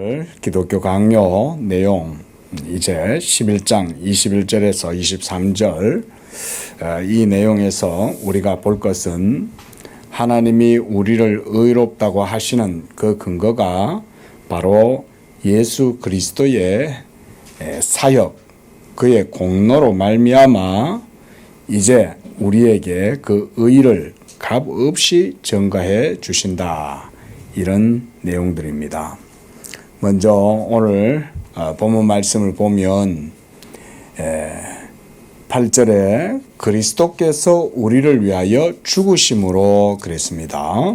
오늘 기독교 강요 내용 이제 11장 21절에서 23절 이 내용에서 우리가 볼 것은 하나님이 우리를 의롭다고 하시는 그 근거가 바로 예수 그리스도의 사역, 그의 공로로 말미암아 이제 우리에게 그 의를 값없이 증가해 주신다. 이런 내용들입니다. 먼저 오늘 본문 말씀을 보면 8절에 그리스도께서 우리를 위하여 죽으심으로 그랬습니다.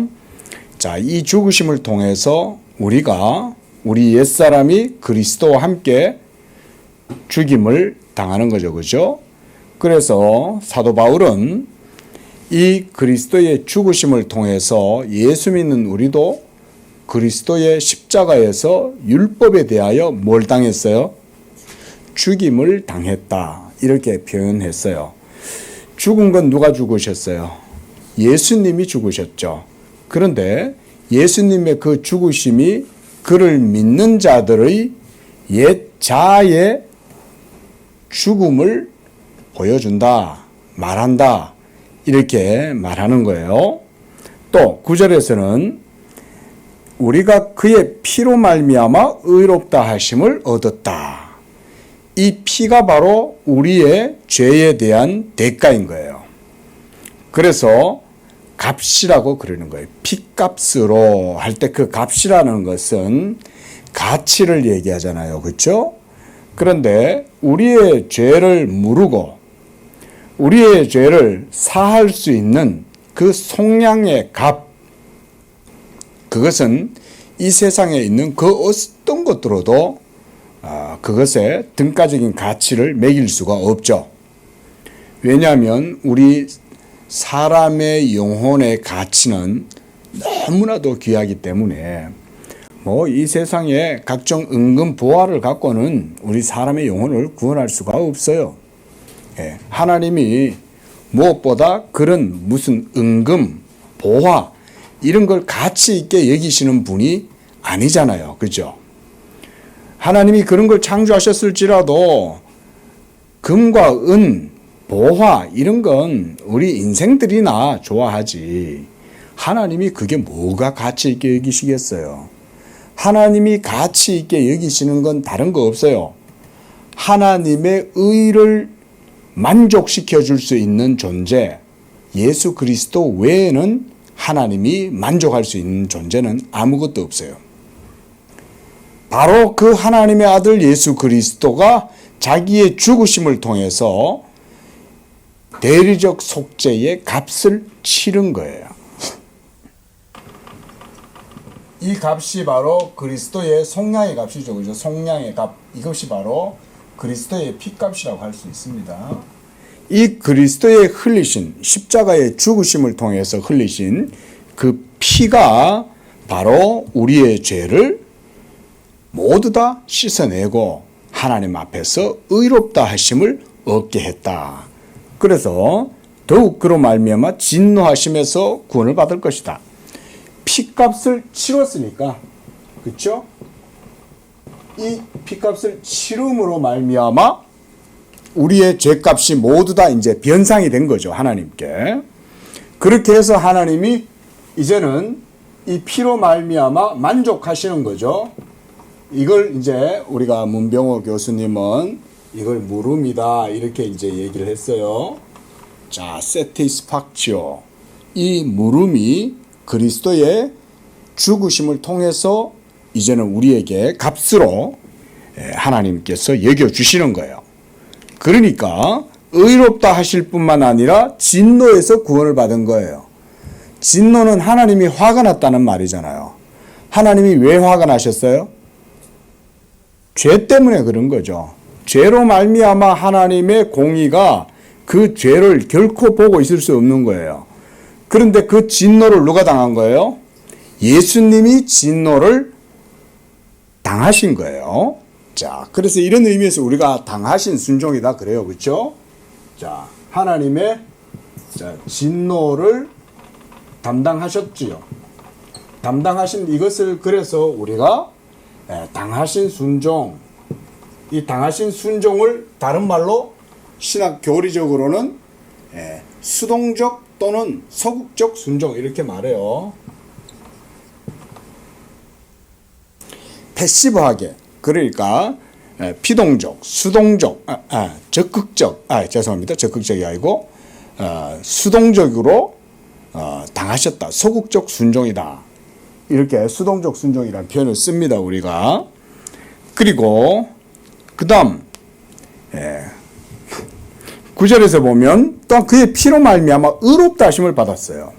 자, 이 죽으심을 통해서 우리 옛사람이 그리스도와 함께 죽임을 당하는 거죠. 그죠? 그래서 사도 바울은 이 그리스도의 죽으심을 통해서 예수 믿는 우리도 그리스도의 십자가에서 율법에 대하여 뭘 당했어요? 죽임을 당했다. 이렇게 표현했어요. 죽은 건 누가 죽으셨어요? 예수님이 죽으셨죠. 그런데 예수님의 그 죽으심이 그를 믿는 자들의 옛 자아의 죽음을 보여준다, 말한다. 이렇게 말하는 거예요. 또 9절에서는 우리가 그의 피로 말미암아 의롭다 하심을 얻었다. 이 피가 바로 우리의 죄에 대한 대가인 거예요. 그래서 값이라고 그러는 거예요. 피값으로 할 때 그 값이라는 것은 가치를 얘기하잖아요. 그렇죠? 그런데 우리의 죄를 무르고 우리의 죄를 사할 수 있는 그 속량의 값, 그것은 이 세상에 있는 그 어떤 것들로도 그것의 등가적인 가치를 매길 수가 없죠. 왜냐하면 우리 사람의 영혼의 가치는 너무나도 귀하기 때문에 이 세상에 각종 은금 보화를 갖고는 우리 사람의 영혼을 구원할 수가 없어요. 하나님이 무엇보다 그런 무슨 은금, 보화 이런 걸 가치 있게 여기시는 분이 아니잖아요. 그죠? 하나님이 그런 걸 창조하셨을지라도 금과 은, 보화 이런 건 우리 인생들이나 좋아하지. 하나님이 그게 뭐가 가치 있게 여기시겠어요? 하나님이 가치 있게 여기시는 건 다른 거 없어요. 하나님의 의를 만족시켜 줄 수 있는 존재, 예수 그리스도 외에는 하나님이 만족할 수 있는 존재는 아무것도 없어요. 바로 그 하나님의 아들 예수 그리스도가 자기의 죽으심을 통해서 대리적 속죄의 값을 치른 거예요. 이 값이 바로 그리스도의 속량의 값이죠. 그죠? 속량의 값. 이것이 바로 그리스도의 피값이라고 할 수 있습니다. 이 그리스도의 흘리신 십자가의 죽으심을 통해서 흘리신 그 피가 바로 우리의 죄를 모두 다 씻어내고 하나님 앞에서 의롭다 하심을 얻게 했다. 그래서 더욱 그로 말미암아 진노하심에서 구원을 받을 것이다. 피값을 치렀으니까, 그렇죠? 이 피값을 치름으로 말미암아 우리의 죄값이 모두 다 이제 변상이 된 거죠. 하나님께. 그렇게 해서 하나님이 이제는 이 피로 말미암아 만족하시는 거죠. 이걸 이제 우리가 문병호 교수님은 이걸 물음이다 이렇게 이제 얘기를 했어요. 자, satisfactio. 이 물음이 그리스도의 죽으심을 통해서 이제는 우리에게 값으로 하나님께서 여겨주시는 거예요. 그러니까 의롭다 하실 뿐만 아니라 진노에서 구원을 받은 거예요. 진노는 하나님이 화가 났다는 말이잖아요. 하나님이 왜 화가 나셨어요? 죄 때문에 그런 거죠. 죄로 말미암아 하나님의 공의가 그 죄를 결코 보고 있을 수 없는 거예요. 그런데 그 진노를 누가 당한 거예요? 예수님이 진노를 당하신 거예요. 자, 그래서 이런 의미에서 우리가 당하신 순종이다 그래요. 그렇죠? 자, 하나님의 진노를 담당하셨지요. 담당하신 이것을 그래서 우리가 당하신 순종, 이 당하신 순종을 다른 말로 신학 교리적으로는 수동적 또는 소극적 순종 이렇게 말해요. 패시브하게, 그러니까 피동적, 수동적, 적극적, 죄송합니다. 적극적이 아니고 수동적으로 당하셨다. 소극적 순종이다. 이렇게 수동적 순종이라는 표현을 씁니다. 우리가. 그리고 그 다음 9절에서 보면 또한 그의 피로 말미암아 의롭다 하심을 받았어요.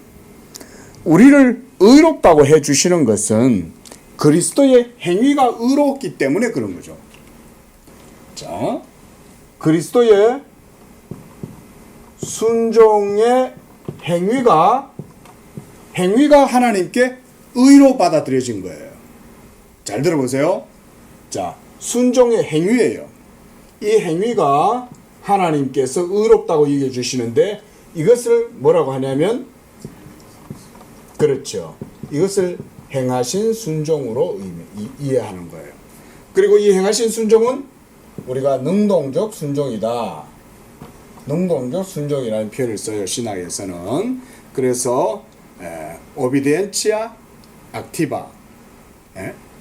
우리를 의롭다고 해주시는 것은 그리스도의 행위가 의롭기 때문에 그런 거죠. 자, 그리스도의 순종의 행위가 하나님께 의로 받아들여진 거예요. 잘 들어보세요. 자, 순종의 행위예요. 이 행위가 하나님께서 의롭다고 여겨주시는데 이것을 뭐라고 하냐면, 그렇죠, 이것을 행하신 순종으로 이해하는 거예요. 그리고 이 행하신 순종은 우리가 능동적 순종이다. 능동적 순종이라는 표현을 써요. 신학에서는. 그래서 오비디엔치아 악티바,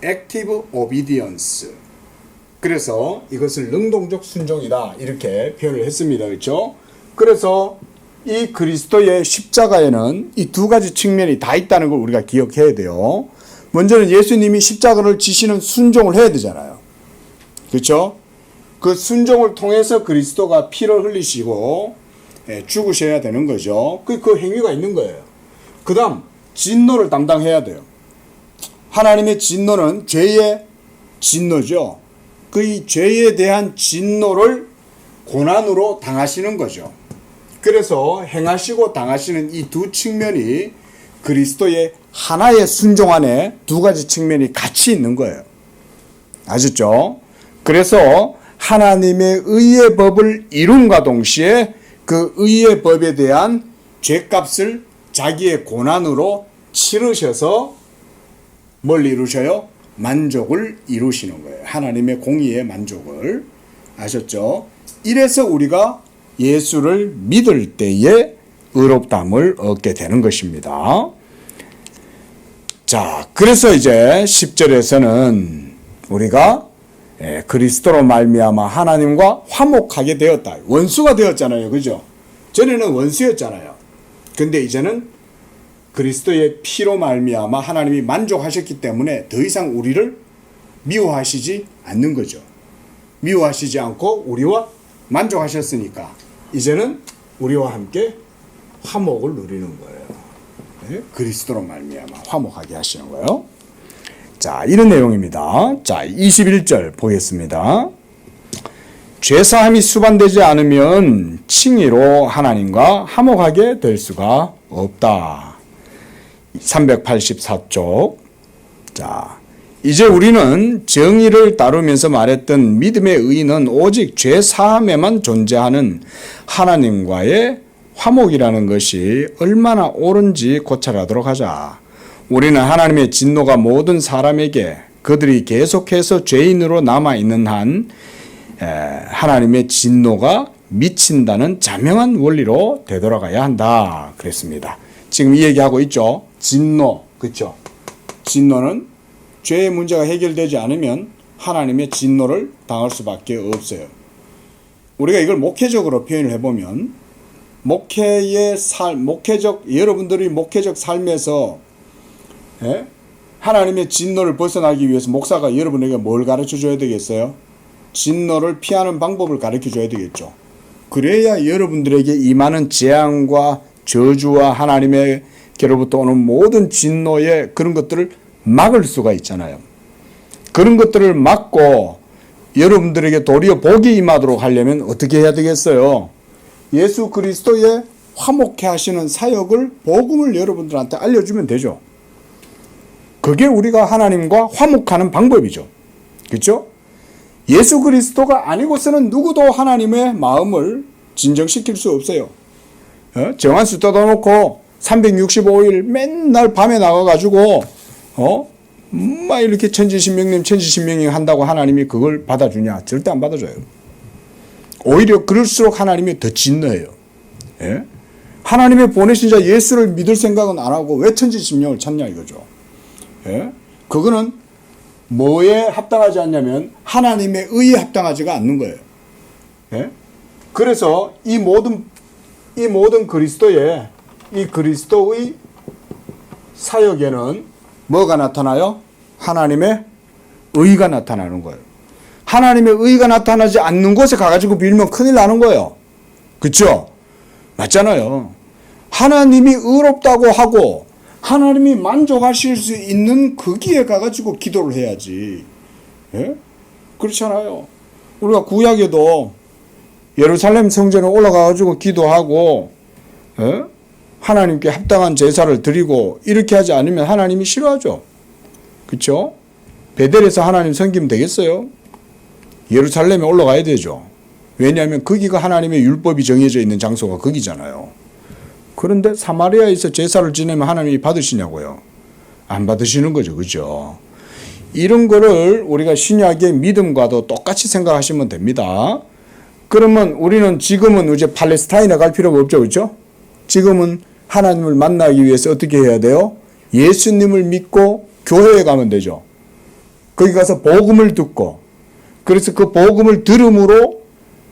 액티브 오비디언스. 그래서 이것을 능동적 순종이다 이렇게 표현을 했습니다. 그렇죠? 그래서 이 그리스도의 십자가에는 이 두 가지 측면이 다 있다는 걸 우리가 기억해야 돼요. 먼저는 예수님이 십자가를 지시는 순종을 해야 되잖아요. 그렇죠? 그 순종을 통해서 그리스도가 피를 흘리시고 죽으셔야 되는 거죠. 그 행위가 있는 거예요. 그 다음 진노를 담당해야 돼요. 하나님의 진노는 죄의 진노죠. 그 죄에 대한 진노를 고난으로 당하시는 거죠. 그래서 행하시고 당하시는 이 두 측면이 그리스도의 하나의 순종 안에 두 가지 측면이 같이 있는 거예요. 아셨죠? 그래서 하나님의 의의 법을 이룬과 동시에 그 의의 법에 대한 죄값을 자기의 고난으로 치르셔서 뭘 이루셔요? 만족을 이루시는 거예요. 하나님의 공의의 만족을. 아셨죠? 이래서 우리가 예수를 믿을 때에 의롭다함을 얻게 되는 것입니다. 자, 그래서 이제 10절에서는 우리가 그리스도로 말미암아 하나님과 화목하게 되었다. 원수가 되었잖아요. 그죠? 전에는 원수였잖아요. 근데 이제는 그리스도의 피로 말미암아 하나님이 만족하셨기 때문에 더 이상 우리를 미워하시지 않는 거죠. 미워하시지 않고 우리와 만족하셨으니까 이제는 우리와 함께 화목을 누리는 거예요. 네? 그리스도로 말미암아 화목하게 하시는 거예요. 자, 이런 내용입니다. 자, 21절 보겠습니다. 죄사함이 수반되지 않으면 칭의로 하나님과 화목하게 될 수가 없다. 384쪽. 자, 이제 우리는 정의를 다루면서 말했던 믿음의 의의는 오직 죄사함에만 존재하는 하나님과의 화목이라는 것이 얼마나 옳은지 고찰하도록 하자. 우리는 하나님의 진노가 모든 사람에게 그들이 계속해서 죄인으로 남아있는 한 하나님의 진노가 미친다는 자명한 원리로 되돌아가야 한다. 그랬습니다. 지금 이 얘기하고 있죠. 진노. 그렇죠? 진노는 죄의 문제가 해결되지 않으면 하나님의 진노를 당할 수밖에 없어요. 우리가 이걸 목회적으로 표현을 해보면 여러분들이 목회적 삶에서 하나님의 진노를 벗어나기 위해서 목사가 여러분에게 뭘 가르쳐 줘야 되겠어요? 진노를 피하는 방법을 가르쳐 줘야 되겠죠. 그래야 여러분들에게 임하는 재앙과 저주와 하나님에게로부터 오는 모든 진노의 그런 것들을 막을 수가 있잖아요. 그런 것들을 막고 여러분들에게 도리어 복이 임하도록 하려면 어떻게 해야 되겠어요? 예수 그리스도의 화목해 하시는 사역을, 복음을 여러분들한테 알려주면 되죠. 그게 우리가 하나님과 화목하는 방법이죠. 그렇죠? 예수 그리스도가 아니고서는 누구도 하나님의 마음을 진정시킬 수 없어요. 정한수 떠다놓고 365일 맨날 밤에 나가가지고 막 이렇게 천지신명님 한다고 하나님이 그걸 받아주냐? 절대 안 받아줘요. 오히려 그럴수록 하나님이 더 진노해요. 예? 하나님의 보내신 자 예수를 믿을 생각은 안 하고 왜 천지신명을 찾냐 이거죠. 예? 그거는 뭐에 합당하지 않냐면 하나님의 의에 합당하지가 않는 거예요. 예? 그래서 이 모든 그리스도의 사역에는 뭐가 나타나요? 하나님의 의가 나타나는 거예요. 하나님의 의가 나타나지 않는 곳에 가가지고 빌면 큰일 나는 거예요. 그렇죠? 맞잖아요. 하나님이 의롭다고 하고 하나님이 만족하실 수 있는 거기에 가가지고 기도를 해야지. 예? 그렇잖아요. 우리가 구약에도 예루살렘 성전에 올라가가지고 기도하고, 예? 하나님께 합당한 제사를 드리고 이렇게 하지 않으면 하나님이 싫어하죠. 그렇죠? 베델에서 하나님 섬기면 되겠어요? 예루살렘에 올라가야 되죠. 왜냐하면 거기가 하나님의 율법이 정해져 있는 장소가 거기잖아요. 그런데 사마리아에서 제사를 지내면 하나님이 받으시냐고요? 안 받으시는 거죠. 그죠? 이런 거를 우리가 신약의 믿음과도 똑같이 생각하시면 됩니다. 그러면 우리는 지금은 이제 팔레스타인에 갈 필요가 없죠. 그죠? 지금은 하나님을 만나기 위해서 어떻게 해야 돼요? 예수님을 믿고 교회에 가면 되죠. 거기 가서 복음을 듣고, 그래서 그 복음을 들음으로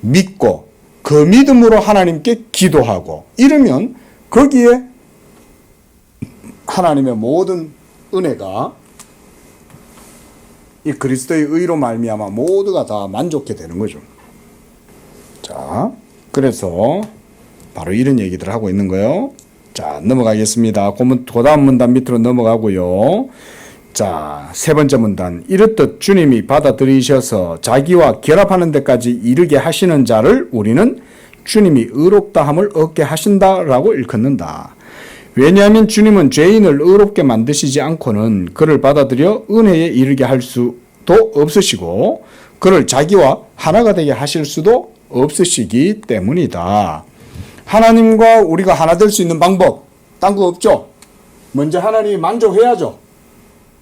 믿고 그 믿음으로 하나님께 기도하고 이러면 거기에 하나님의 모든 은혜가 이 그리스도의 의로 말미암아 모두가 다 만족해 되는 거죠. 자, 그래서 바로 이런 얘기들을 하고 있는 거예요. 자, 넘어가겠습니다. 그 다음 문단 밑으로 넘어가고요. 자, 세 번째 문단. 이렇듯 주님이 받아들이셔서 자기와 결합하는 데까지 이르게 하시는 자를 우리는 주님이 의롭다함을 얻게 하신다라고 일컫는다. 왜냐하면 주님은 죄인을 의롭게 만드시지 않고는 그를 받아들여 은혜에 이르게 할 수도 없으시고 그를 자기와 하나가 되게 하실 수도 없으시기 때문이다. 하나님과 우리가 하나 될 수 있는 방법 딴 거 없죠. 먼저 하나님이 만족해야죠.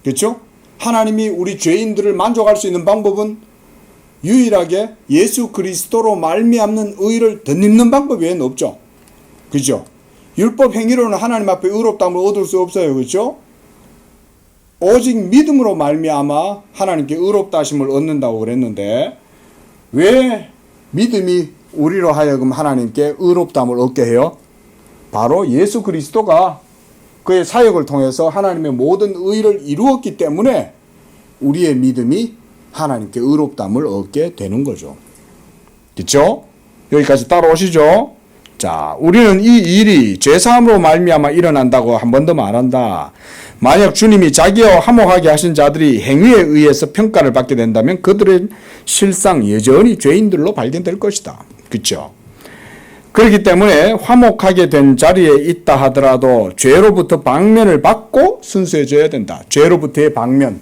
그렇죠? 하나님이 우리 죄인들을 만족할 수 있는 방법은 유일하게 예수 그리스도로 말미암는 의를 덧입는 방법 외에는 없죠. 그죠? 율법 행위로는 하나님 앞에 의롭다함을 얻을 수 없어요. 그렇죠? 오직 믿음으로 말미암아 하나님께 의롭다 하심을 얻는다고 그랬는데 왜 믿음이 우리로 하여금 하나님께 의롭다함을 얻게 해요? 바로 예수 그리스도가 그의 사역을 통해서 하나님의 모든 의를 이루었기 때문에 우리의 믿음이 하나님께 의롭다함을 얻게 되는 거죠. 그렇죠? 여기까지 따라오시죠. 자, 우리는 이 일이 죄사함으로 말미암아 일어난다고 한 번 더 말한다. 만약 주님이 자기와 화목하게 하신 자들이 행위에 의해서 평가를 받게 된다면 그들은 실상 여전히 죄인들로 발견될 것이다. 그렇죠? 그렇기 때문에 화목하게 된 자리에 있다 하더라도 죄로부터 방면을 받고 순수해져야 된다. 죄로부터의 방면.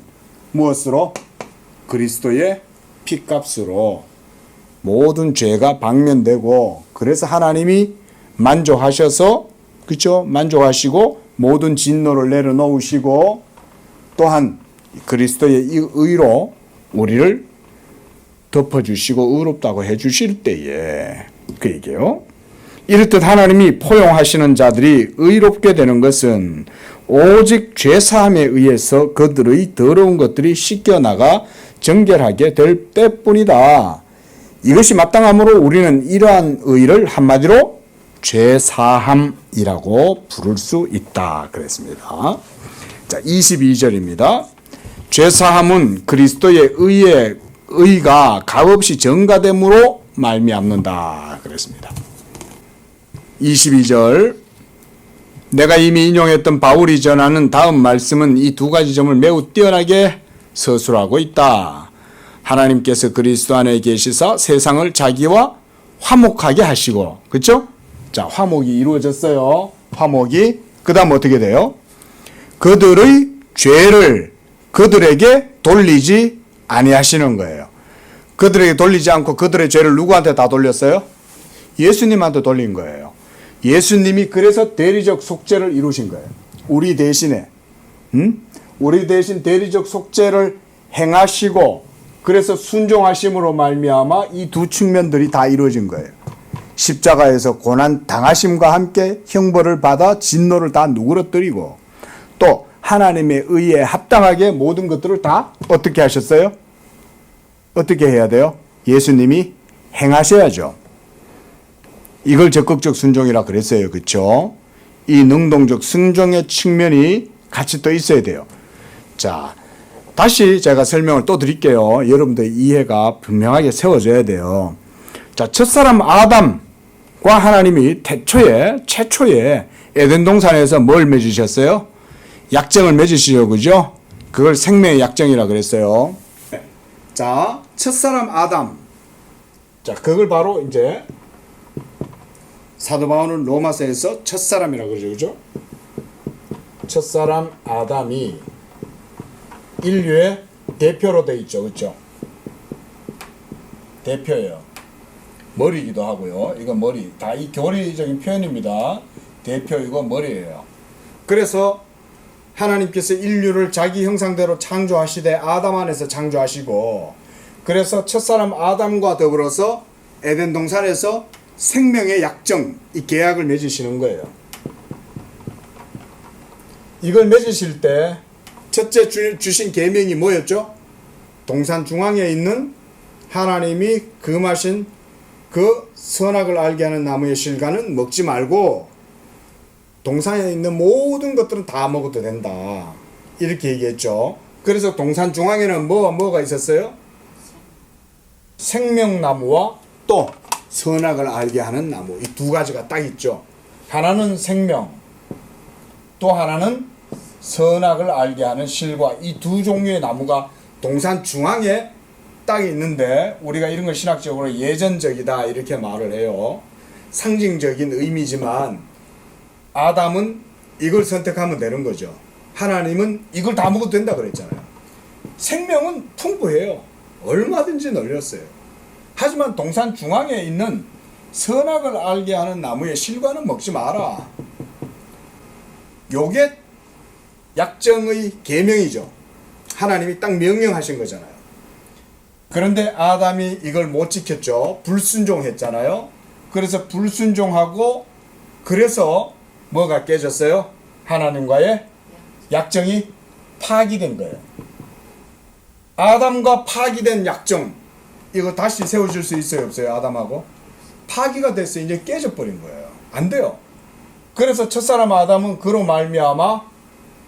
무엇으로? 그리스도의 피값으로 모든 죄가 방면되고 그래서 하나님이 만족하셔서 그렇죠? 만족하시고 모든 진노를 내려놓으시고 또한 그리스도의 이 의로 우리를 덮어주시고 의롭다고 해주실 때에 그 얘기예요. 이렇듯 하나님이 포용하시는 자들이 의롭게 되는 것은 오직 죄사함에 의해서 그들의 더러운 것들이 씻겨나가 정결하게 될 때뿐이다. 이것이 마땅함으로 우리는 이러한 의를 한마디로 죄사함이라고 부를 수 있다. 그랬습니다. 자, 22절입니다. 죄사함은 그리스도의 의가 값없이 전가됨으로 말미암는다. 그랬습니다. 22절 내가 이미 인용했던 바울이 전하는 다음 말씀은 이 두 가지 점을 매우 뛰어나게 서술하고 있다. 하나님께서 그리스도 안에 계시사 세상을 자기와 화목하게 하시고 그렇죠? 자, 화목이 이루어졌어요. 화목이 그 다음 어떻게 돼요? 그들의 죄를 그들에게 돌리지 아니하시는 거예요. 그들에게 돌리지 않고 그들의 죄를 누구한테 다 돌렸어요? 예수님한테 돌린 거예요. 예수님이 그래서 대리적 속죄를 이루신 거예요. 우리 대신에 우리 대신 대리적 속죄를 행하시고 그래서 순종하심으로 말미암아 이 두 측면들이 다 이루어진 거예요. 십자가에서 고난 당하심과 함께 형벌을 받아 진노를 다 누그러뜨리고 또 하나님의 의에 합당하게 모든 것들을 다 어떻게 하셨어요? 어떻게 해야 돼요? 예수님이 행하셔야죠. 이걸 적극적 순종이라 그랬어요. 그렇죠? 이 능동적 순종의 측면이 같이 또 있어야 돼요. 자, 다시 제가 설명을 또 드릴게요. 여러분들 이해가 분명하게 세워져야 돼요. 자, 첫사람 아담과 하나님이 최초에 에덴 동산에서 뭘 맺으셨어요? 약정을 맺으시죠. 그죠? 그걸 생명의 약정이라 그랬어요. 자, 첫사람 아담. 자, 그걸 바로 이제 사도 바울은 로마서에서 첫사람이라고 그러죠. 그죠? 첫사람 아담이 인류의 대표로 되어 있죠. 그렇죠? 대표예요. 머리이기도 하고요. 이건 머리. 다 이 교리적인 표현입니다. 대표이고 머리예요. 그래서 하나님께서 인류를 자기 형상대로 창조하시되 아담 안에서 창조하시고 그래서 첫사람 아담과 더불어서 에덴 동산에서 생명의 약정, 이 계약을 맺으시는 거예요. 이걸 맺으실 때 첫째 주신 계명이 뭐였죠? 동산 중앙에 있는 하나님이 금하신 그 선악을 알게 하는 나무의 실과는 먹지 말고 동산에 있는 모든 것들은 다 먹어도 된다. 이렇게 얘기했죠. 그래서 동산 중앙에는 뭐가 있었어요? 생명나무와 또 선악을 알게 하는 나무. 이 두 가지가 딱 있죠. 하나는 생명, 또 하나는 선악을 알게 하는 실과. 이 두 종류의 나무가 동산 중앙에 딱 있는데 우리가 이런 걸 신학적으로 예전적이다 이렇게 말을 해요. 상징적인 의미지만 아담은 이걸 선택하면 되는 거죠. 하나님은 이걸 다 먹어도 된다 그랬잖아요. 생명은 풍부해요. 얼마든지 널렸어요. 하지만 동산 중앙에 있는 선악을 알게 하는 나무의 실과는 먹지 마라. 요게 약정의 계명이죠. 하나님이 딱 명령하신 거잖아요. 그런데 아담이 이걸 못 지켰죠. 불순종했잖아요. 그래서 불순종하고 그래서 뭐가 깨졌어요? 하나님과의 약정이 파기된 거예요. 아담과 파기된 약정, 이거 다시 세워줄 수 있어요? 없어요? 아담하고? 파기가 됐어요. 이제 깨져버린 거예요. 안 돼요. 그래서 첫사람 아담은 그로 말미암아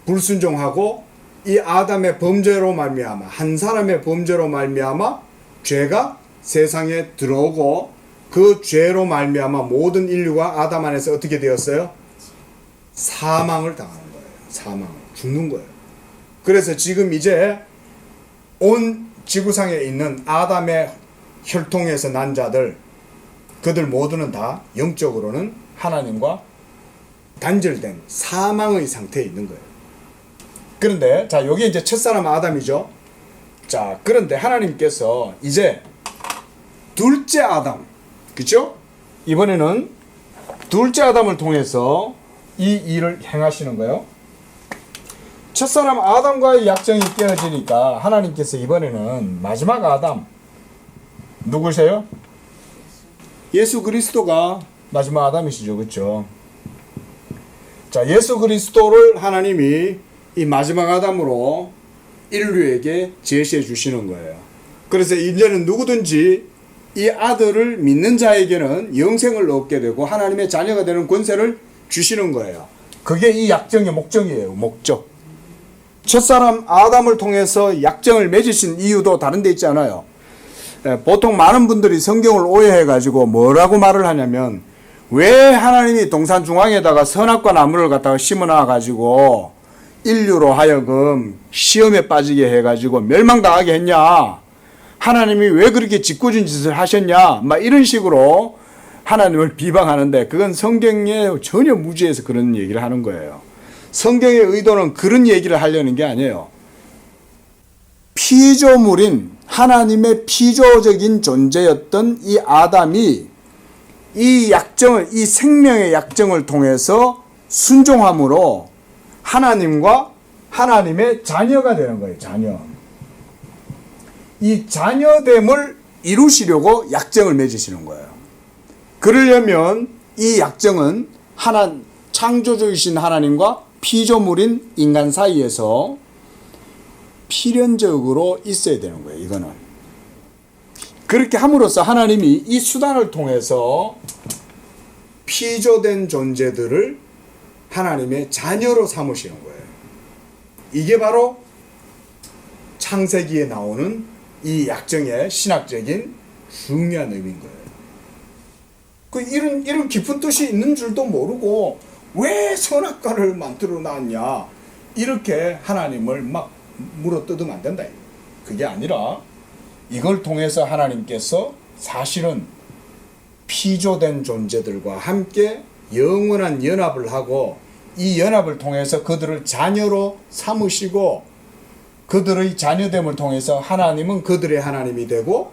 불순종하고 이 아담의 범죄로 말미암아 한 사람의 범죄로 말미암아 죄가 세상에 들어오고 그 죄로 말미암아 모든 인류가 아담 안에서 어떻게 되었어요? 사망을 당하는 거예요. 사망, 죽는 거예요. 그래서 지금 이제 온 지구상에 있는 아담의 혈통에서 난 자들, 그들 모두는 다 영적으로는 하나님과 단절된 사망의 상태에 있는 거예요. 그런데 자, 여기 이제 첫사람 아담이죠. 자, 그런데 하나님께서 이제 둘째 아담, 그렇죠? 이번에는 둘째 아담을 통해서 이 일을 행하시는 거예요. 첫사람 아담과의 약정이 깨어지니까 하나님께서 이번에는 마지막 아담, 누구세요? 예수 그리스도가 마지막 아담이시죠. 그렇죠? 자, 예수 그리스도를 하나님이 이 마지막 아담으로 인류에게 제시해 주시는 거예요. 그래서 이제는 누구든지 이 아들을 믿는 자에게는 영생을 얻게 되고 하나님의 자녀가 되는 권세를 주시는 거예요. 그게 이 약정의 목적이에요. 목적. 첫사람 아담을 통해서 약정을 맺으신 이유도 다른 데 있지 않아요. 보통 많은 분들이 성경을 오해해가지고 뭐라고 말을 하냐면 왜 하나님이 동산 중앙에다가 선악과 나무를 갖다가 심어놔가지고 인류로 하여금 시험에 빠지게 해가지고 멸망당하게 했냐, 하나님이 왜 그렇게 짓궂은 짓을 하셨냐, 막 이런 식으로 하나님을 비방하는데 그건 성경에 전혀 무지해서 그런 얘기를 하는 거예요. 성경의 의도는 그런 얘기를 하려는 게 아니에요. 피조물인 하나님의 피조적인 존재였던 이 아담이 이 약정을, 이 생명의 약정을 통해서 순종함으로 하나님과 하나님의 자녀가 되는 거예요. 자녀. 이 자녀됨을 이루시려고 약정을 맺으시는 거예요. 그러려면 이 약정은 창조주이신 하나님과 피조물인 인간 사이에서 필연적으로 있어야 되는 거예요. 이거는. 그렇게 함으로써 하나님이 이 수단을 통해서 피조된 존재들을 하나님의 자녀로 삼으시는 거예요. 이게 바로 창세기에 나오는 이 약정의 신학적인 중요한 의미인 거예요. 이런 깊은 뜻이 있는 줄도 모르고 왜 선악과를 만들어 놨냐 이렇게 하나님을 막 물어뜯으면 안 된다. 그게 아니라 이걸 통해서 하나님께서 사실은 피조된 존재들과 함께 영원한 연합을 하고 이 연합을 통해서 그들을 자녀로 삼으시고 그들의 자녀됨을 통해서 하나님은 그들의 하나님이 되고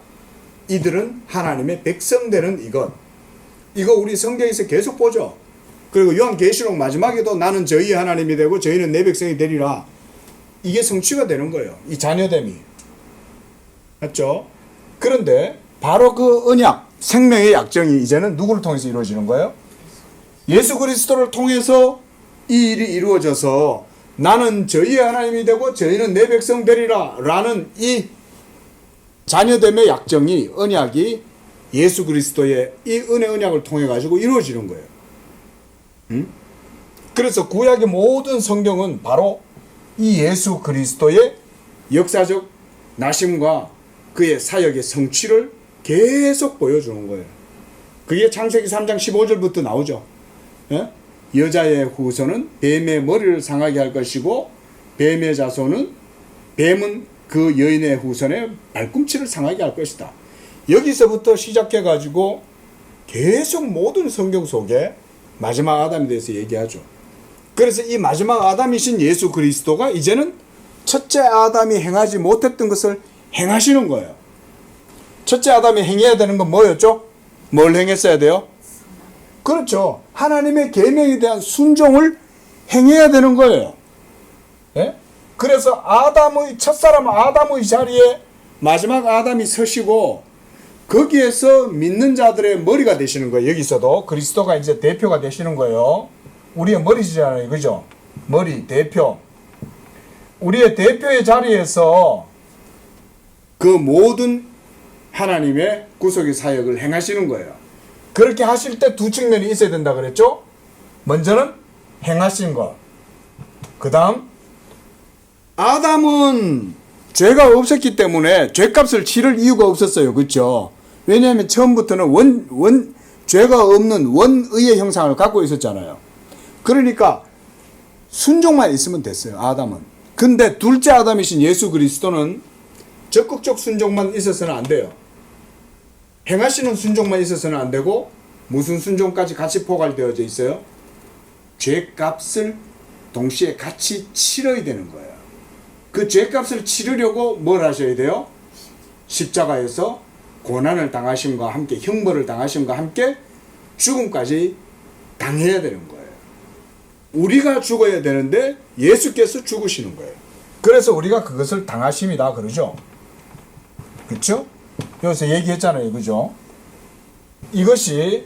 이들은 하나님의 백성 되는 이거 우리 성경에서 계속 보죠. 그리고 요한계시록 마지막에도 나는 저희의 하나님이 되고 저희는 내 백성이 되리라. 이게 성취가 되는 거예요. 이 자녀됨이. 맞죠? 그런데 바로 그 언약, 생명의 약정이 이제는 누구를 통해서 이루어지는 거예요? 예수 그리스도를 통해서 이 일이 이루어져서 나는 저희의 하나님이 되고 저희는 내 백성 되리라 라는 이 자녀됨의 약정이, 언약이 예수 그리스도의 이 은혜 언약을 통해 가지고 이루어지는 거예요. 그래서 구약의 모든 성경은 바로 이 예수 그리스도의 역사적 나심과 그의 사역의 성취를 계속 보여주는 거예요. 그게 창세기 3장 15절부터 나오죠. 예? 여자의 후손은 뱀의 머리를 상하게 할 것이고 뱀의 자손은 뱀은 그 여인의 후손의 발꿈치를 상하게 할 것이다. 여기서부터 시작해 가지고 계속 모든 성경 속에 마지막 아담에 대해서 얘기하죠. 그래서 이 마지막 아담이신 예수 그리스도가 이제는 첫째 아담이 행하지 못했던 것을 행하시는 거예요. 첫째 아담이 행해야 되는 건 뭐였죠? 뭘 행했어야 돼요? 그렇죠. 하나님의 계명에 대한 순종을 행해야 되는 거예요. 예? 그래서 첫사람 아담의 자리에 마지막 아담이 서시고 거기에서 믿는 자들의 머리가 되시는 거예요. 여기서도 그리스도가 이제 대표가 되시는 거예요. 우리의 머리시잖아요. 그죠? 머리, 대표. 우리의 대표의 자리에서 그 모든 하나님의 구속의 사역을 행하시는 거예요. 그렇게 하실 때 두 측면이 있어야 된다 그랬죠? 먼저는 행하신 것. 그 다음 아담은 죄가 없었기 때문에 죄값을 치를 이유가 없었어요. 그렇죠? 왜냐하면 처음부터는 죄가 없는 원의의 형상을 갖고 있었잖아요. 그러니까 순종만 있으면 됐어요. 아담은. 근데 둘째 아담이신 예수 그리스도는 적극적 순종만 있어서는 안 돼요. 행하시는 순종만 있어서는 안 되고 무슨 순종까지 같이 포괄되어져 있어요? 죄값을 동시에 같이 치러야 되는 거예요. 그 죄값을 치르려고 뭘 하셔야 돼요? 십자가에서 고난을 당하심과 함께 형벌을 당하심과 함께 죽음까지 당해야 되는 거예요. 우리가 죽어야 되는데 예수께서 죽으시는 거예요. 그래서 우리가 그것을 당하심이다 그러죠. 그렇죠? 여기서 얘기했잖아요. 그죠? 이것이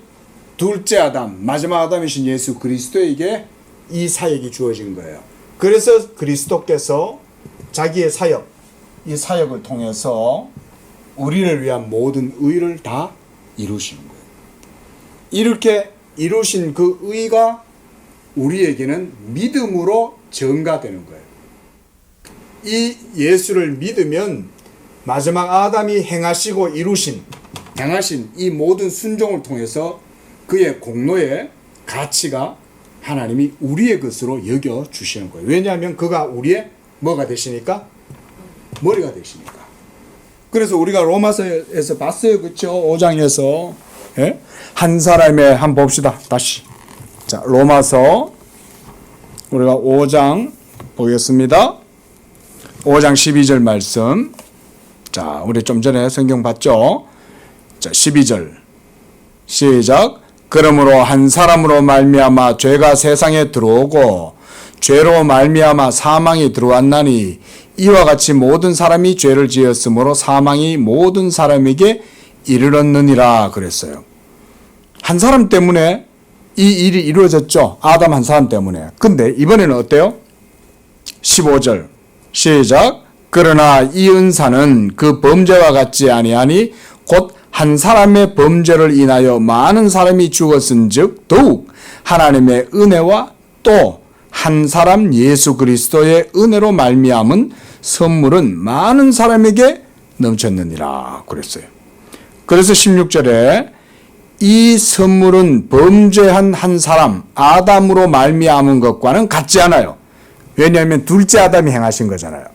둘째 아담, 마지막 아담이신 예수 그리스도에게 이 사역이 주어진 거예요. 그래서 그리스도께서 자기의 사역, 이 사역을 통해서 우리를 위한 모든 의를 다 이루시는 거예요. 이렇게 이루신 그 의가 우리에게는 믿음으로 전가되는 거예요. 이 예수를 믿으면 마지막 아담이 행하시고 당하신 이 모든 순종을 통해서 그의 공로의 가치가 하나님이 우리의 것으로 여겨 주시는 거예요. 왜냐하면 그가 우리의 뭐가 되시니까? 머리가 되시니까. 그래서 우리가 로마서에서 봤어요. 그렇죠? 5장에서 예? 한 사람의 한번 봅시다. 다시. 자, 로마서 우리가 5장 보겠습니다. 5장 12절 말씀. 자, 우리 좀 전에 성경 봤죠? 자, 12절. 시작. 그러므로 한 사람으로 말미암아 죄가 세상에 들어오고 죄로 말미암아 사망이 들어왔나니 이와 같이 모든 사람이 죄를 지었으므로 사망이 모든 사람에게 이르렀느니라 그랬어요. 한 사람 때문에 이 일이 이루어졌죠. 아담 한 사람 때문에. 근데 이번에는 어때요? 15절 시작. 그러나 이 은사는 그 범죄와 같지 아니하니 곧 한 사람의 범죄를 인하여 많은 사람이 죽었은즉 더욱 하나님의 은혜와 또 한 사람 예수 그리스도의 은혜로 말미암은 선물은 많은 사람에게 넘쳤느니라 그랬어요. 그래서 16절에 이 선물은 범죄한 한 사람 아담으로 말미암은 것과는 같지 않아요. 왜냐하면 둘째 아담이 행하신 거잖아요.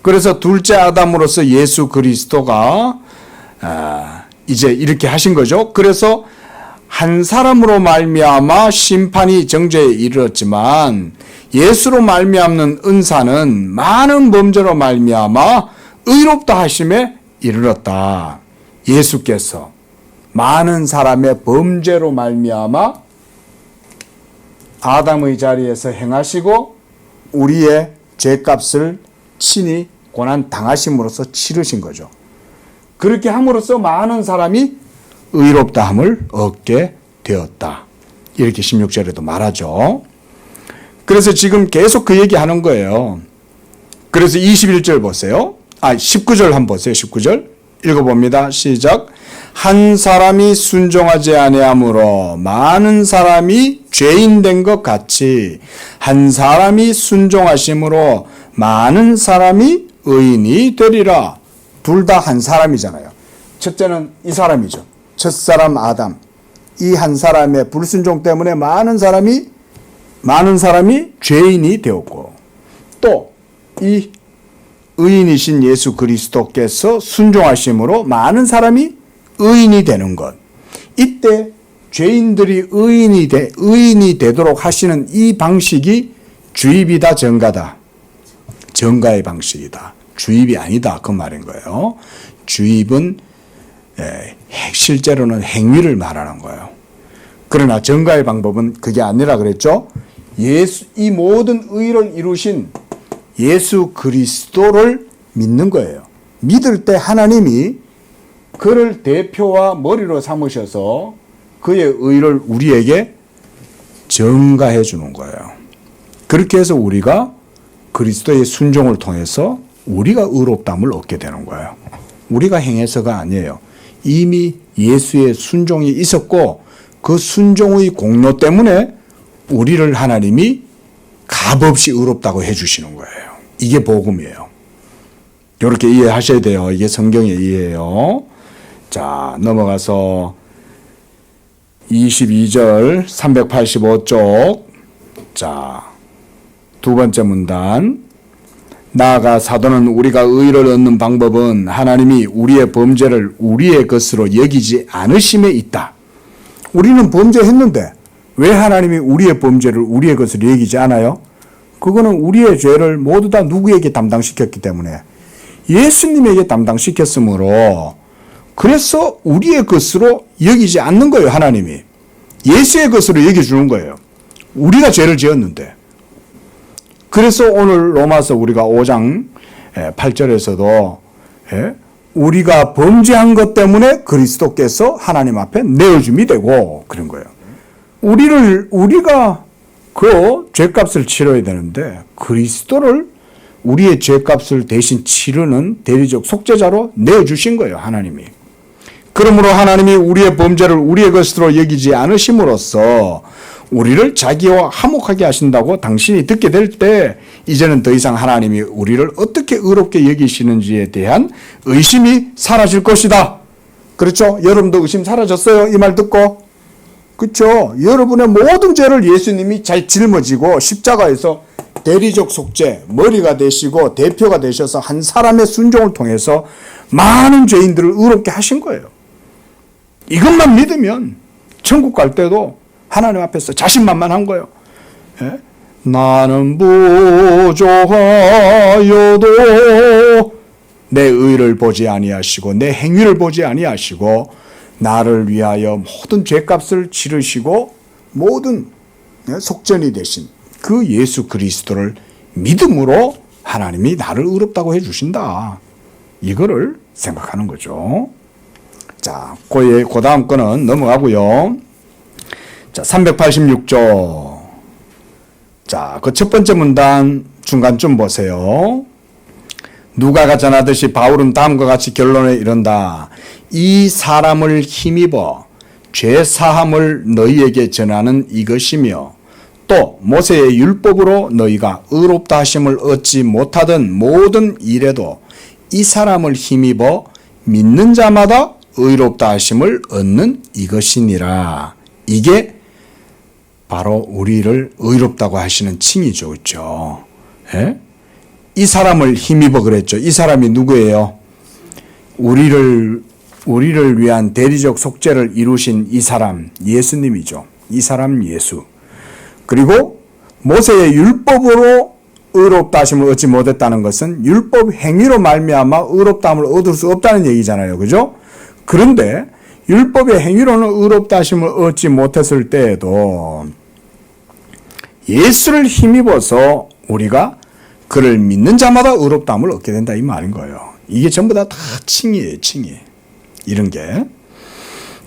그래서 둘째 아담으로서 예수 그리스도가 이제 이렇게 하신 거죠. 그래서 한 사람으로 말미암아 심판이 정죄에 이르렀지만 예수로 말미암는 은사는 많은 범죄로 말미암아 의롭다 하심에 이르렀다. 예수께서 많은 사람의 범죄로 말미암아 아담의 자리에서 행하시고 우리의 죄값을 친히 고난 당하심으로써 치르신 거죠. 그렇게 함으로써 많은 사람이 의롭다함을 얻게 되었다. 이렇게 16절에도 말하죠. 그래서 지금 계속 그 얘기하는 거예요. 그래서 21절 보세요. 19절 한번 보세요. 19절 읽어봅니다. 시작. 한 사람이 순종하지 아니하므로 많은 사람이 죄인 된 것 같이 한 사람이 순종하심으로 많은 사람이 의인이 되리라. 둘 다 한 사람이잖아요. 첫째는 이 사람이죠. 첫사람 아담. 이 한 사람의 불순종 때문에 많은 사람이 죄인이 되었고 또 이 의인이신 예수 그리스도께서 순종하심으로 많은 사람이 의인이 되는 것. 이때 죄인들이 의인이 되도록 하시는 이 방식이 주입이다 정가다. 정가의 방식이다. 주입이 아니다 그 말인 거예요. 주입은 실제로는 행위를 말하는 거예요. 그러나 정가의 방법은 그게 아니라 그랬죠. 이 모든 의를 이루신 예수 그리스도를 믿는 거예요. 믿을 때 하나님이 그를 대표와 머리로 삼으셔서 그의 의를 우리에게 전가해 주는 거예요. 그렇게 해서 우리가 그리스도의 순종을 통해서 우리가 의롭다함을 얻게 되는 거예요. 우리가 행해서가 아니에요. 이미 예수의 순종이 있었고 그 순종의 공로 때문에 우리를 하나님이 값없이 의롭다고 해주시는 거예요. 이게 복음이에요. 이렇게 이해하셔야 돼요. 이게 성경의 이해예요. 자, 넘어가서 22절 385쪽. 자, 두 번째 문단. 나아가 사도는 우리가 의를 얻는 방법은 하나님이 우리의 범죄를 우리의 것으로 여기지 않으심에 있다. 우리는 범죄했는데 왜 하나님이 우리의 범죄를 우리의 것으로 여기지 않아요? 그거는 우리의 죄를 모두 다 누구에게 담당시켰기 때문에 예수님에게 담당시켰으므로 그래서 우리의 것으로 여기지 않는 거예요. 하나님이 예수의 것으로 여겨주는 거예요. 우리가 죄를 지었는데. 그래서 오늘 로마서 우리가 5장 8절에서도 우리가 범죄한 것 때문에 그리스도께서 하나님 앞에 내어줌이 되고 그런 거예요. 우리가 그 죄값을 치러야 되는데 그리스도를 우리의 죄값을 대신 치르는 대리적 속죄자로 내어주신 거예요. 하나님이. 그러므로 하나님이 우리의 범죄를 우리의 것으로 여기지 않으심으로써 우리를 자기와 화목하게 하신다고 당신이 듣게 될 때 이제는 더 이상 하나님이 우리를 어떻게 의롭게 여기시는지에 대한 의심이 사라질 것이다. 그렇죠? 여러분도 의심 사라졌어요? 이 말 듣고. 그렇죠? 여러분의 모든 죄를 예수님이 잘 짊어지고 십자가에서 대리적 속죄, 머리가 되시고 대표가 되셔서 한 사람의 순종을 통해서 많은 죄인들을 의롭게 하신 거예요. 이것만 믿으면 천국 갈 때도 하나님 앞에서 자신만만한 거예요. 예? 나는 부조하여도 내 의를 보지 아니하시고 내 행위를 보지 아니하시고 나를 위하여 모든 죄값을 치르시고 모든 속전이 되신 그 예수 그리스도를 믿음으로 하나님이 나를 의롭다고 해주신다. 이거를 생각하는 거죠. 자, 그 다음 거는 넘어가고요. 자, 386조. 자, 그 첫 번째 문단 중간쯤 보세요. 누가가 전하듯이 바울은 다음과 같이 결론에 이른다. 이 사람을 힘입어 죄 사함을 너희에게 전하는 이것이며 또 모세의 율법으로 너희가 의롭다 하심을 얻지 못하던 모든 일에도 이 사람을 힘입어 믿는 자마다 의롭다 하심을 얻는 이것이니라. 이게 바로 우리를 의롭다고 하시는 칭이죠. 그렇죠? 예? 이 사람을 힘입어 그랬죠. 이 사람이 누구예요? 우리를 위한 대리적 속죄를 이루신 이 사람, 예수님이죠. 이 사람 예수. 그리고 모세의 율법으로 의롭다 하심을 얻지 못했다는 것은 율법 행위로 말미암아 의롭다함을 얻을 수 없다는 얘기잖아요. 그죠? 그런데 율법의 행위로는 의롭다 하심을 얻지 못했을 때에도 예수를 힘입어서 우리가 그를 믿는 자마다 의롭다함을 얻게 된다 이 말인 거예요. 이게 전부 다 칭이에요. 칭이. 이런 게.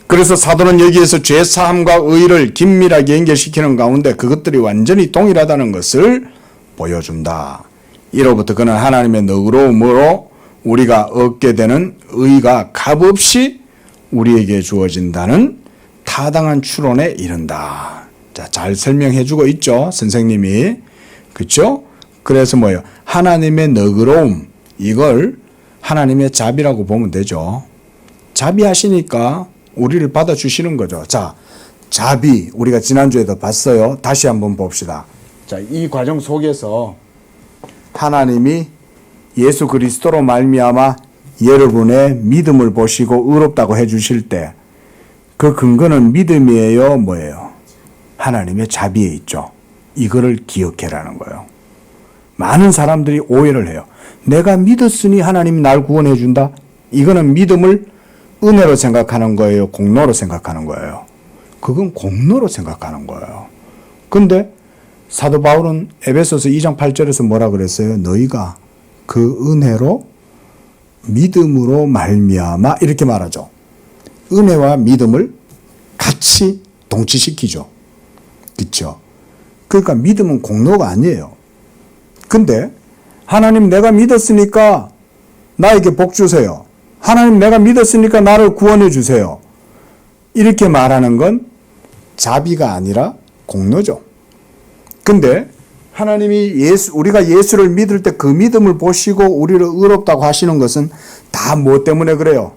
그래서 사도는 여기에서 죄사함과 의를 긴밀하게 연결시키는 가운데 그것들이 완전히 동일하다는 것을 보여준다. 이로부터 그는 하나님의 너그러움으로 우리가 얻게 되는 의가 값없이 우리에게 주어진다는 타당한 추론에 이른다. 자, 잘 설명해 주고 있죠. 선생님이. 그렇죠? 그래서 뭐예요? 하나님의 너그러움. 이걸 하나님의 자비라고 보면 되죠. 자비하시니까 우리를 받아주시는 거죠. 자, 자비. 우리가 지난주에도 봤어요. 다시 한번 봅시다. 자, 이 과정 속에서 하나님이 예수 그리스도로 말미암아 여러분의 믿음을 보시고 의롭다고 해주실 때 그 근거는 믿음이에요? 뭐예요? 하나님의 자비에 있죠. 이거를 기억해라는 거예요. 많은 사람들이 오해를 해요. 내가 믿었으니 하나님이 날 구원해 준다? 이거는 믿음을 은혜로 생각하는 거예요? 공로로 생각하는 거예요? 그건 공로로 생각하는 거예요. 근데 사도 바울은 에베소서 2장 8절에서 뭐라 그랬어요? 너희가 그 은혜로 믿음으로 말미암아 이렇게 말하죠. 은혜와 믿음을 같이 동치시키죠. 그렇죠? 그러니까 믿음은 공로가 아니에요. 근데 하나님 내가 믿었으니까 나에게 복 주세요. 하나님 내가 믿었으니까 나를 구원해 주세요. 이렇게 말하는 건 자비가 아니라 공로죠. 근데 하나님이 우리가 예수를 믿을 때 그 믿음을 보시고 우리를 의롭다고 하시는 것은 다 뭐 때문에 그래요?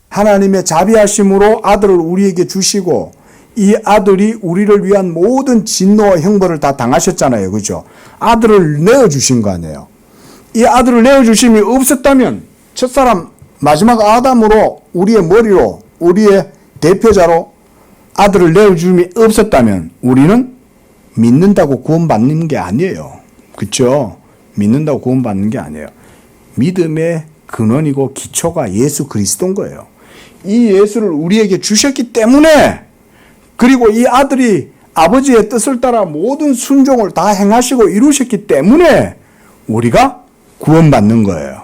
하나님의 자비하심으로 아들을 우리에게 주시고 이 아들이 우리를 위한 모든 진노와 형벌을 다 당하셨잖아요. 그죠? 아들을 내어주신 거 아니에요. 이 아들을 내어주심이 없었다면 첫사람 마지막 아담으로 우리의 머리로 우리의 대표자로 아들을 내어주심이 없었다면 우리는 믿는다고 구원받는 게 아니에요. 그렇죠? 믿는다고 구원받는 게 아니에요. 믿음의 근원이고 기초가 예수 그리스도인 거예요. 이 예수를 우리에게 주셨기 때문에 그리고 이 아들이 아버지의 뜻을 따라 모든 순종을 다 행하시고 이루셨기 때문에 우리가 구원받는 거예요.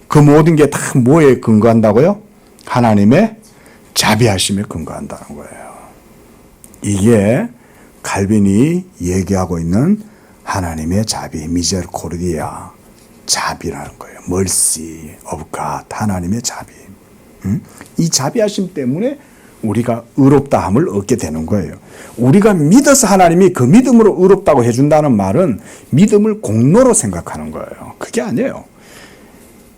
그 모든 게 다 뭐에 근거한다고요? 하나님의 자비하심에 근거한다는 거예요. 이게 칼빈이 얘기하고 있는 하나님의 자비, 미제르코르디아, 자비라는 거예요. mercy of God, 하나님의 자비. 이 자비하심 때문에 우리가 의롭다함을 얻게 되는 거예요. 우리가 믿어서 하나님이 그 믿음으로 의롭다고 해준다는 말은 믿음을 공로로 생각하는 거예요. 그게 아니에요.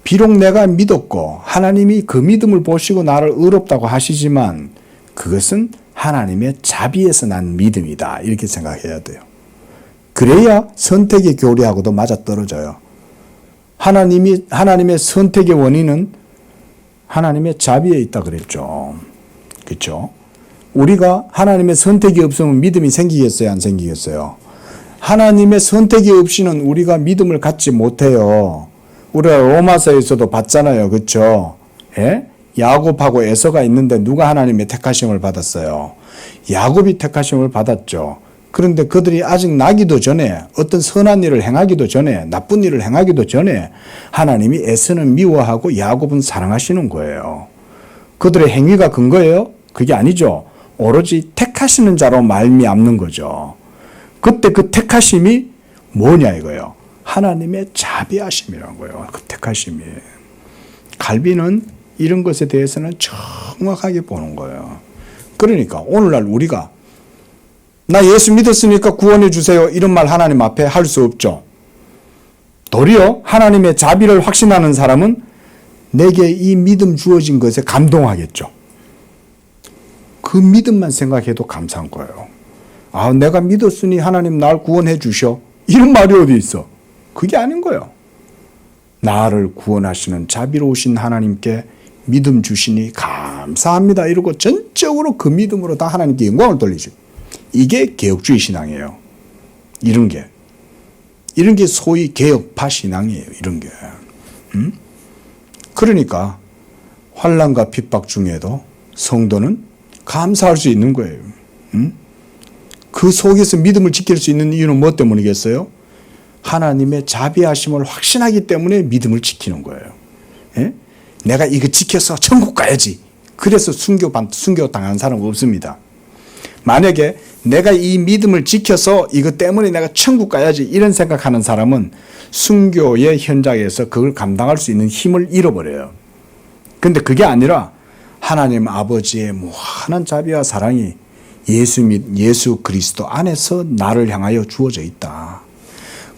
비록 내가 믿었고 하나님이 그 믿음을 보시고 나를 의롭다고 하시지만 그것은 하나님의 자비에서 난 믿음이다. 이렇게 생각해야 돼요. 그래야 선택의 교리하고도 맞아떨어져요. 하나님의 선택의 원인은 하나님의 자비에 있다 그랬죠. 그렇죠? 우리가 하나님의 선택이 없으면 믿음이 생기겠어요? 안 생기겠어요? 하나님의 선택이 없이는 우리가 믿음을 갖지 못해요. 우리가 로마서에서도 봤잖아요. 그렇죠? 예? 야곱하고 에서가 있는데 누가 하나님의 택하심을 받았어요? 야곱이 택하심을 받았죠. 그런데 그들이 아직 나기도 전에 어떤 선한 일을 행하기도 전에 나쁜 일을 행하기도 전에 하나님이 에서는 미워하고 야곱은 사랑하시는 거예요. 그들의 행위가 근거예요? 그게 아니죠. 오로지 택하시는 자로 말미암는 거죠. 그때 그 택하심이 뭐냐 이거예요. 하나님의 자비하심이라는 거예요. 그 택하심이. 갈비는 이런 것에 대해서는 정확하게 보는 거예요. 그러니까 오늘날 우리가 나 예수 믿었으니까 구원해 주세요 이런 말 하나님 앞에 할 수 없죠. 도리어 하나님의 자비를 확신하는 사람은 내게 이 믿음 주어진 것에 감동하겠죠. 그 믿음만 생각해도 감사한 거예요. 아, 내가 믿었으니 하나님 날 구원해 주셔. 이런 말이 어디 있어? 그게 아닌 거예요. 나를 구원하시는 자비로우신 하나님께 믿음 주시니 감사합니다. 이러고 전적으로 그 믿음으로 다 하나님께 영광을 돌리죠. 이게 개혁주의 신앙이에요. 이런 게 소위 개혁파 신앙이에요. 이런 게. 그러니까 환난과 핍박 중에도 성도는 감사할 수 있는 거예요. 그 속에서 믿음을 지킬 수 있는 이유는 뭐 때문이겠어요? 하나님의 자비하심을 확신하기 때문에 믿음을 지키는 거예요. 예? 내가 이거 지켜서 천국 가야지. 그래서 순교 당한 사람 없습니다. 만약에 내가 이 믿음을 지켜서 이것 때문에 내가 천국 가야지 이런 생각하는 사람은 순교의 현장에서 그걸 감당할 수 있는 힘을 잃어버려요. 근데 그게 아니라 하나님 아버지의 무한한 자비와 사랑이 예수 그리스도 안에서 나를 향하여 주어져 있다.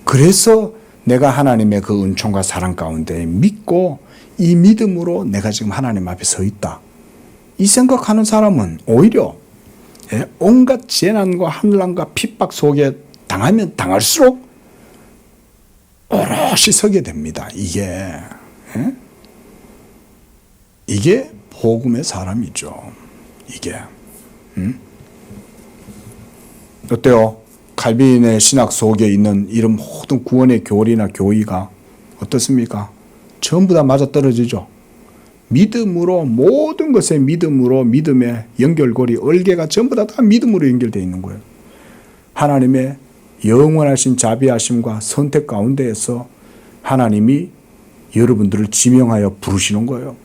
그래서 내가 하나님의 그 은총과 사랑 가운데 믿고 이 믿음으로 내가 지금 하나님 앞에 서 있다. 이 생각하는 사람은 오히려 온갖 재난과 환난과 핍박 속에 당하면 당할수록 오롯이 서게 됩니다. 이게 복음의 사람이죠. 이게. 어때요? 칼빈의 신학 속에 있는 이런 모든 구원의 교리나 교의가 어떻습니까? 전부 다 맞아떨어지죠. 믿음으로 모든 것에 믿음으로 믿음의 연결고리 얼개가 전부 다 믿음으로 연결되어 있는 거예요. 하나님의 영원하신 자비하심과 선택 가운데에서 하나님이 여러분들을 지명하여 부르시는 거예요.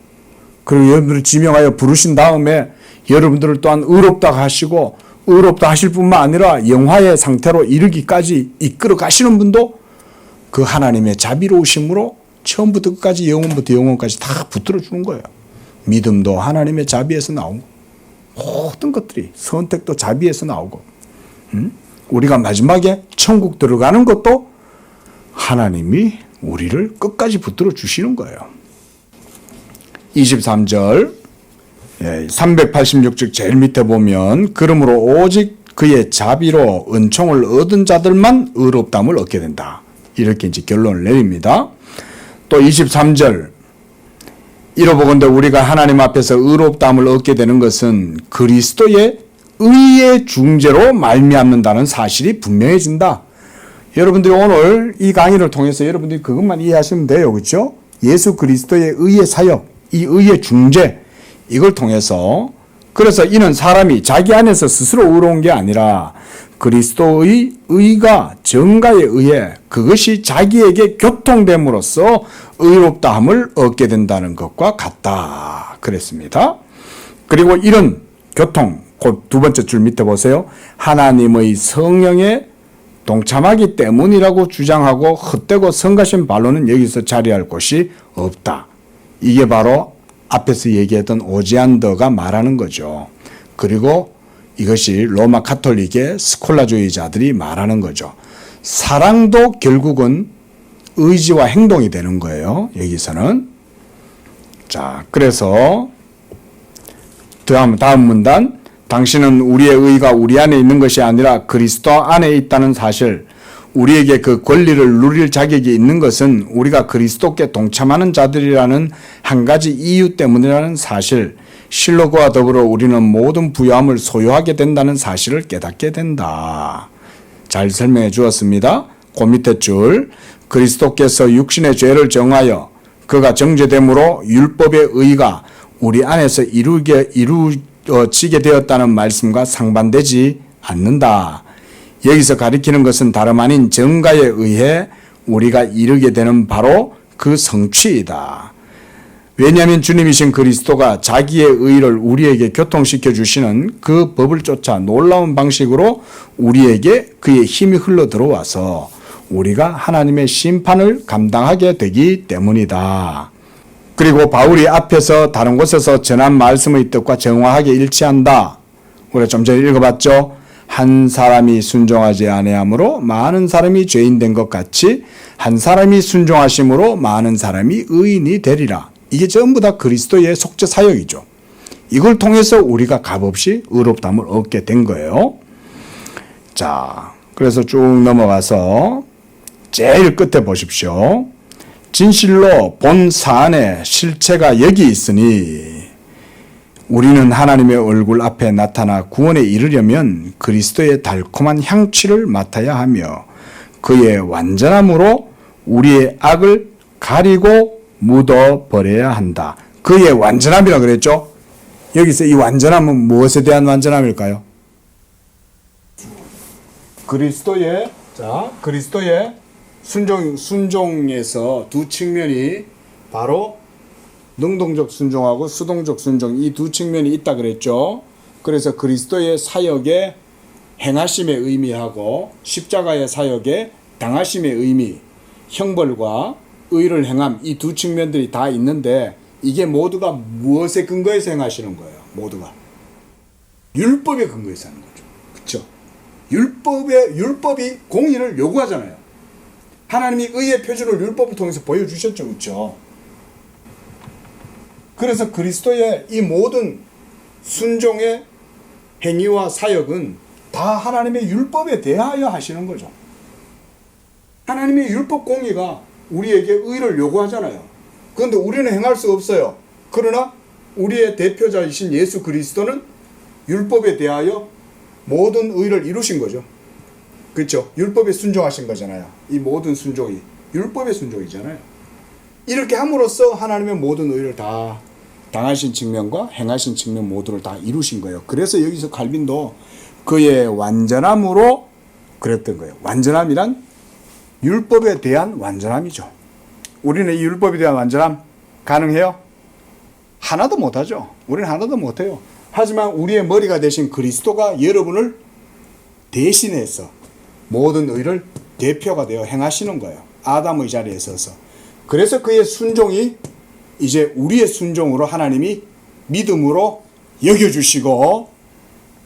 그리고 여러분들을 지명하여 부르신 다음에 여러분들을 또한 의롭다 하시고 의롭다 하실 뿐만 아니라 영화의 상태로 이르기까지 이끌어 가시는 분도 그 하나님의 자비로우심으로 처음부터 끝까지 영원부터 영원까지 다 붙들어 주는 거예요. 믿음도 하나님의 자비에서 나오고 모든 것들이 선택도 자비에서 나오고 우리가 마지막에 천국 들어가는 것도 하나님이 우리를 끝까지 붙들어 주시는 거예요. 23절 386쪽 제일 밑에 보면 그러므로 오직 그의 자비로 은총을 얻은 자들만 의롭다함을 얻게 된다. 이렇게 이제 결론을 내립니다. 또 23절 이러보건대 우리가 하나님 앞에서 의롭다함을 얻게 되는 것은 그리스도의 의의 중재로 말미암는다는 사실이 분명해진다. 여러분들이 오늘 이 강의를 통해서 여러분들이 그것만 이해하시면 돼요. 그렇죠? 예수 그리스도의 의의 사역, 이 의의 중재 이걸 통해서 그래서 이는 사람이 자기 안에서 스스로 의로운 게 아니라 그리스도의 의가 정가에 의해 그것이 자기에게 교통됨으로써 의롭다함을 얻게 된다는 것과 같다. 그랬습니다. 그리고 이런 교통, 곧 두 번째 줄 밑에 보세요. 하나님의 성령에 동참하기 때문이라고 주장하고 헛되고 성가신 발로는 여기서 자리할 곳이 없다. 이게 바로 앞에서 얘기했던 오지안더가 말하는 거죠. 그리고 이것이 로마 가톨릭의 스콜라주의자들이 말하는 거죠. 사랑도 결국은 의지와 행동이 되는 거예요. 여기서는. 자, 그래서 다음 문단. 당신은 우리의 의가 우리 안에 있는 것이 아니라 그리스도 안에 있다는 사실. 우리에게 그 권리를 누릴 자격이 있는 것은 우리가 그리스도께 동참하는 자들이라는 한 가지 이유 때문이라는 사실. 실로 그와 더불어 우리는 모든 부요함을 소유하게 된다는 사실을 깨닫게 된다. 잘 설명해 주었습니다. 그 밑에 줄. 그리스도께서 육신의 죄를 정하여 그가 정죄됨으로 율법의 의가 우리 안에서 이루어지게 되었다는 말씀과 상반되지 않는다. 여기서 가리키는 것은 다름 아닌 정가에 의해 우리가 이르게 되는 바로 그 성취이다. 왜냐하면 주님이신 그리스도가 자기의 의를 우리에게 교통시켜 주시는 그 법을 쫓아 놀라운 방식으로 우리에게 그의 힘이 흘러 들어와서 우리가 하나님의 심판을 감당하게 되기 때문이다. 그리고 바울이 앞에서 다른 곳에서 전한 말씀의 뜻과 정확하게 일치한다. 우리가 좀 전에 읽어봤죠. 한 사람이 순종하지 아니함으로 많은 사람이 죄인 된 것 같이 한 사람이 순종하심으로 많은 사람이 의인이 되리라. 이게 전부 다 그리스도의 속죄 사역이죠. 이걸 통해서 우리가 값없이 의롭다함을 얻게 된 거예요. 자, 그래서 쭉 넘어가서 제일 끝에 보십시오. 진실로 본 사안의 실체가 여기 있으니 우리는 하나님의 얼굴 앞에 나타나 구원에 이르려면 그리스도의 달콤한 향취를 맡아야 하며 그의 완전함으로 우리의 악을 가리고 묻어버려야 한다. 그의 완전함이라고 그랬죠? 여기서 이 완전함은 무엇에 대한 완전함일까요? 그리스도의 순종에서 두 측면이 바로 능동적 순종하고 수동적 순종, 이 두 측면이 있다 그랬죠. 그래서 그리스도의 사역의 행하심의 의미하고 십자가의 사역의 당하심의 의미, 형벌과 의를 행함, 이 두 측면들이 다 있는데 이게 모두가 무엇에 근거해서 행하시는 거예요? 모두가 율법에 근거해서 하는 거죠. 그렇죠? 율법이 공의를 요구하잖아요. 하나님이 의의 표준을 율법을 통해서 보여주셨죠. 그렇죠? 그래서 그리스도의 이 모든 순종의 행위와 사역은 다 하나님의 율법에 대하여 하시는 거죠. 하나님의 율법 공의가 우리에게 의를 요구하잖아요. 그런데 우리는 행할 수 없어요. 그러나 우리의 대표자이신 예수 그리스도는 율법에 대하여 모든 의를 이루신 거죠. 그렇죠? 율법에 순종하신 거잖아요. 이 모든 순종이 율법의 순종이잖아요. 이렇게 함으로써 하나님의 모든 의를 다 당하신 측면과 행하신 측면 모두를 다 이루신 거예요. 그래서 여기서 칼빈도 그의 완전함으로 그랬던 거예요. 완전함이란 율법에 대한 완전함이죠. 우리는 이 율법에 대한 완전함 가능해요? 하나도 못하죠. 우리는 하나도 못해요. 하지만 우리의 머리가 되신 그리스도가 여러분을 대신해서 모든 의를 대표가 되어 행하시는 거예요. 아담의 자리에 서서. 그래서 그의 순종이 이제 우리의 순종으로 하나님이 믿음으로 여겨주시고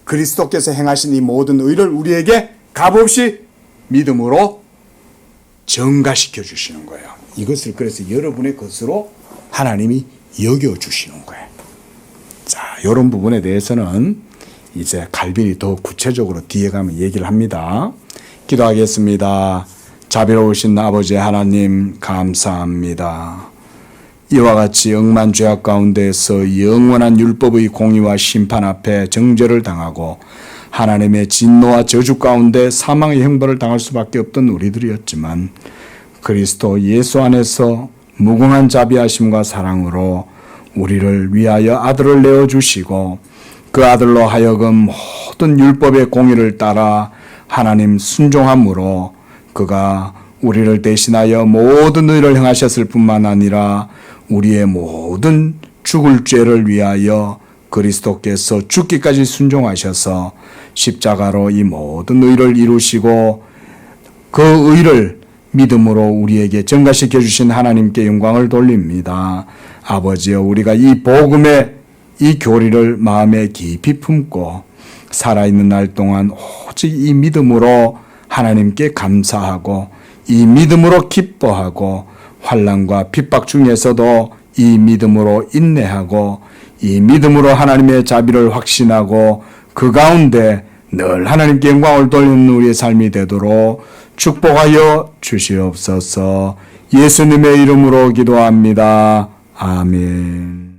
그리스도께서 행하신 이 모든 의를 우리에게 값없이 믿음으로 전가시켜 주시는 거예요. 이것을 그래서 여러분의 것으로 하나님이 여겨주시는 거예요. 자, 이런 부분에 대해서는 이제 칼빈이 더 구체적으로 뒤에 가면 얘기를 합니다. 기도하겠습니다. 자비로우신 아버지 하나님 감사합니다. 이와 같이 억만 죄악 가운데서 영원한 율법의 공의와 심판 앞에 정죄를 당하고 하나님의 진노와 저주 가운데 사망의 형벌을 당할 수밖에 없던 우리들이었지만 그리스도 예수 안에서 무궁한 자비하심과 사랑으로 우리를 위하여 아들을 내어주시고 그 아들로 하여금 모든 율법의 공의를 따라 하나님 순종함으로 그가 우리를 대신하여 모든 의를 행하셨을 뿐만 아니라 우리의 모든 죽을 죄를 위하여 그리스도께서 죽기까지 순종하셔서 십자가로 이 모든 의를 이루시고 그 의를 믿음으로 우리에게 전가시켜 주신 하나님께 영광을 돌립니다. 아버지여, 우리가 이 복음의 이 교리를 마음에 깊이 품고 살아있는 날 동안 오직 이 믿음으로 하나님께 감사하고 이 믿음으로 기뻐하고 환난과 핍박 중에서도 이 믿음으로 인내하고 이 믿음으로 하나님의 자비를 확신하고 그 가운데 늘 하나님께 영광을 돌리는 우리의 삶이 되도록 축복하여 주시옵소서. 예수님의 이름으로 기도합니다. 아멘.